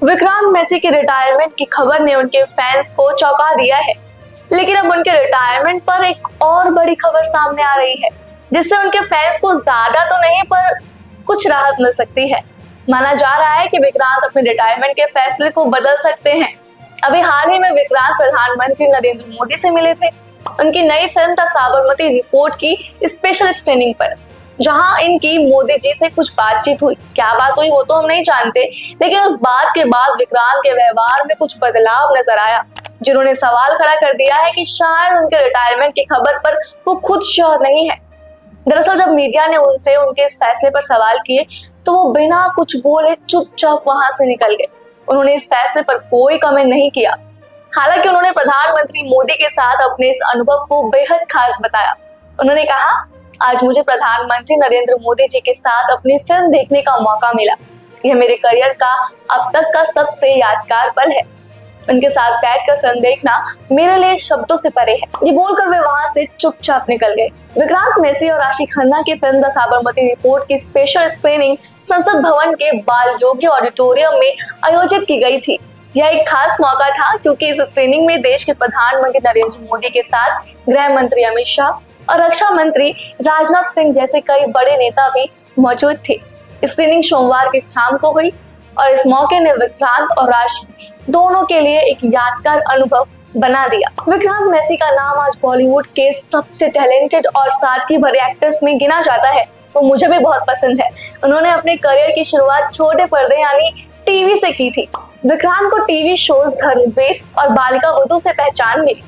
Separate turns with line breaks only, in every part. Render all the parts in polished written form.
विक्रांत मैसी के रिटायरमेंट की खबर ने उनके फैंस को चौंका दिया है, लेकिन अब उनके रिटायरमेंट पर एक और बड़ी खबर सामने आ रही है, जिससे उनके फैंस को ज्यादा तो नहीं पर कुछ राहत मिल सकती है। माना जा रहा है कि विक्रांत अपने रिटायरमेंट के फैसले को बदल सकते हैं। अभी हाल ही में विक्रांत प्रधानमंत्री नरेंद्र मोदी से मिले थे उनकी नई फिल्म द साबरमती रिपोर्ट की स्पेशल स्क्रीनिंग पर, जहां इनकी मोदी जी से कुछ बातचीत हुई। क्या बात हुई वो तो हम नहीं जानते, लेकिन उस बात के बाद विक्रांत के व्यवहार में कुछ बदलाव नजर आया, जिन्होंने सवाल खड़ा कर दिया है कि शायद उनके रिटायरमेंट की खबर पर वो खुद श्योर नहीं है। दरअसल जब मीडिया ने उनसे उनके इस फैसले पर सवाल किए तो वो बिना कुछ बोले चुपचाप वहां से निकल गए। उन्होंने इस फैसले पर कोई कमेंट नहीं किया। हालांकि उन्होंने प्रधानमंत्री मोदी के साथ अपने इस अनुभव को बेहद खास बताया। उन्होंने कहा, आज मुझे प्रधानमंत्री नरेंद्र मोदी जी के साथ अपनी फिल्म देखने का मौका मिला। यह मेरे करियर का अब तक का सबसे यादगार पल है। उनके साथ बैठकर फिल्म देखना मेरे लिए शब्दों से परे है। ये बोलकर वे वहां से चुपचाप निकल गए। विक्रांत मैसी और राशि खन्ना की फिल्म द साबरमती रिपोर्ट की स्पेशल स्क्रीनिंग संसद भवन के बाल योगी ऑडिटोरियम में आयोजित की गई थी। यह एक खास मौका था क्योंकि इस स्क्रीनिंग में देश के प्रधानमंत्री नरेंद्र मोदी के साथ गृह मंत्री अमित शाह और रक्षा मंत्री राजनाथ सिंह जैसे कई बड़े नेता भी मौजूद थे। स्क्रीनिंग सोमवार की शाम को हुई और इस मौके ने विक्रांत और राशि दोनों के लिए एक यादगार अनुभव बना दिया। विक्रांत मैसी का नाम आज बॉलीवुड के सबसे टैलेंटेड और सादगी भरे एक्टर्स में गिना जाता है। वो मुझे भी बहुत पसंद है। उन्होंने अपने करियर की शुरुआत छोटे पर्दे यानी टीवी से की थी। विक्रांत को टीवी शोज धर्मवीर और बालिका वधू से पहचान मिली,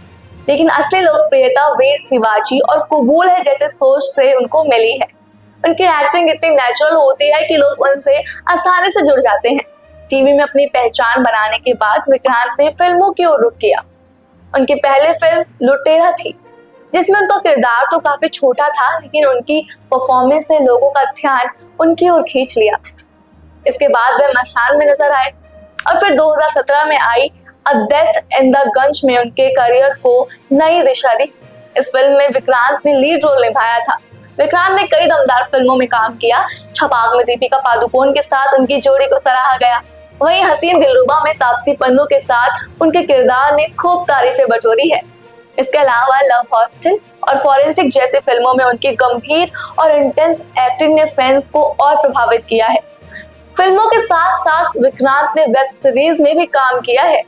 लेकिन असली लोकप्रियता वीर शिवाजी और कबूल है जैसे सोच से उनको मिली है। उनकी एक्टिंग इतनी नेचुरल होती है कि लोग उनसे आसानी से जुड़ जाते हैं। टीवी में अपनी पहचान बनाने के बाद विक्रांत ने फिल्मों की ओर रुख किया। उनकी पहली फिल्म लुटेरा थी, जिसमें उनका किरदार तो काफी छोटा था, लेकिन उनकी परफॉर्मेंस ने लोगों का ध्यान उनकी ओर खींच लिया। इसके बाद वे मशाल में नजर आए और फिर 2017 में आई अ डेथ इन द गंज में उनके करियर को नई दिशा दी। इस फिल्म में विक्रांत ने लीड रोल निभाया था। विक्रांत ने कई दमदार फिल्मों में काम किया। छपाक में दीपिका पादुकोण के साथ उनकी जोड़ी को सराहा गया। वहीं हसीन दिलरुबा में तापसी पन्नू के साथ उनके किरदार ने खूब तारीफें बटोरी है। इसके अलावा लव हॉस्टल और फॉरेंसिक जैसी फिल्मों में उनकी गंभीर और इंटेंस एक्टिंग ने फैंस को और प्रभावित किया है। फिल्मों के साथ साथ विक्रांत ने वेब सीरीज में भी काम किया है,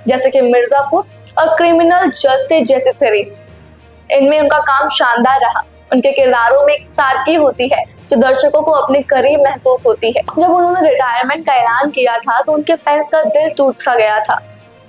जैसे कि मिर्जापुर और क्रिमिनल जस्टिस जैसी सीरीज। इनमें उनका काम शानदार रहा। उनके किरदारों में एक सादगी होती है जो दर्शकों को अपने करीब महसूस होती है। जब उन्होंने रिटायरमेंट का ऐलान किया था तो उनके फैंस का दिल टूट सा गया था,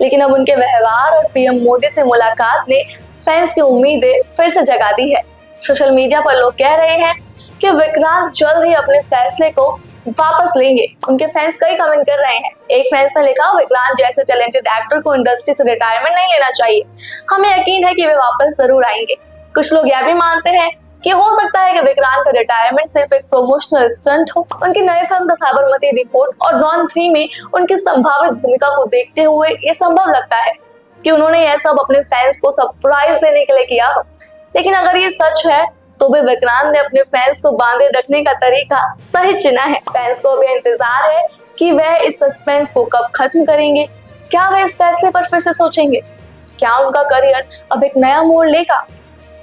लेकिन अब उनके व्यवहार और पीएम मोदी से मुलाकात ने फैंस की उम्मीदें फिर से जगा दी है। सोशल मीडिया पर लोग कह रहे हैं कि विक्रांत जल्द ही अपने फैसले को वापस लेंगे। उनके फैंस कई कमेंट कर रहे हैं। एक फैंस ने लिखा, विक्रांत जैसे टैलेंटेड एक्टर को इंडस्ट्री से रिटायरमेंट नहीं लेना चाहिए। हमें यकीन है कि वे वापस जरूर आएंगे। कुछ लोग यह भी मानते हैं कि हो सकता है कि विक्रांत का रिटायरमेंट सिर्फ एक प्रमोशनल स्टंट हो। उनकी नई फिल्म द साबरमती रिपोर्ट और डॉन 3 में उनकी संभावित भूमिका को देखते हुए ये संभव लगता है कि उन्होंने यह सब अपने फैंस को सरप्राइज देने के लिए किया हो। लेकिन अगर ये सच है तो भी विक्रांत ने अपने फैंस को बांधे रखने का तरीका सही चुना है। फैंस को भी इंतजार है कि वह इस सस्पेंस को कब खत्म करेंगे। क्या वह इस फैसले पर फिर से सोचेंगे? क्या उनका करियर अब एक नया मोड़ लेगा?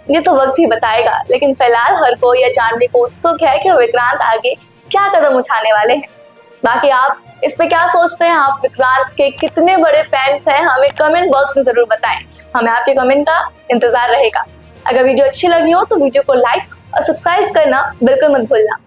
ये तो वक्त ही बताएगा, लेकिन फिलहाल हर कोई यह जानने को उत्सुक है कि विक्रांत आगे क्या कदम उठाने वाले हैं। बाकी आप इस पे क्या सोचते हैं? आप विक्रांत के कितने बड़े फैंस हैं? हमें कमेंट बॉक्स में जरूर बताएं। हमें आपके कमेंट का इंतजार रहेगा। अगर वीडियो अच्छी लगी हो तो वीडियो को लाइक और सब्सक्राइब करना बिल्कुल मत भूलना।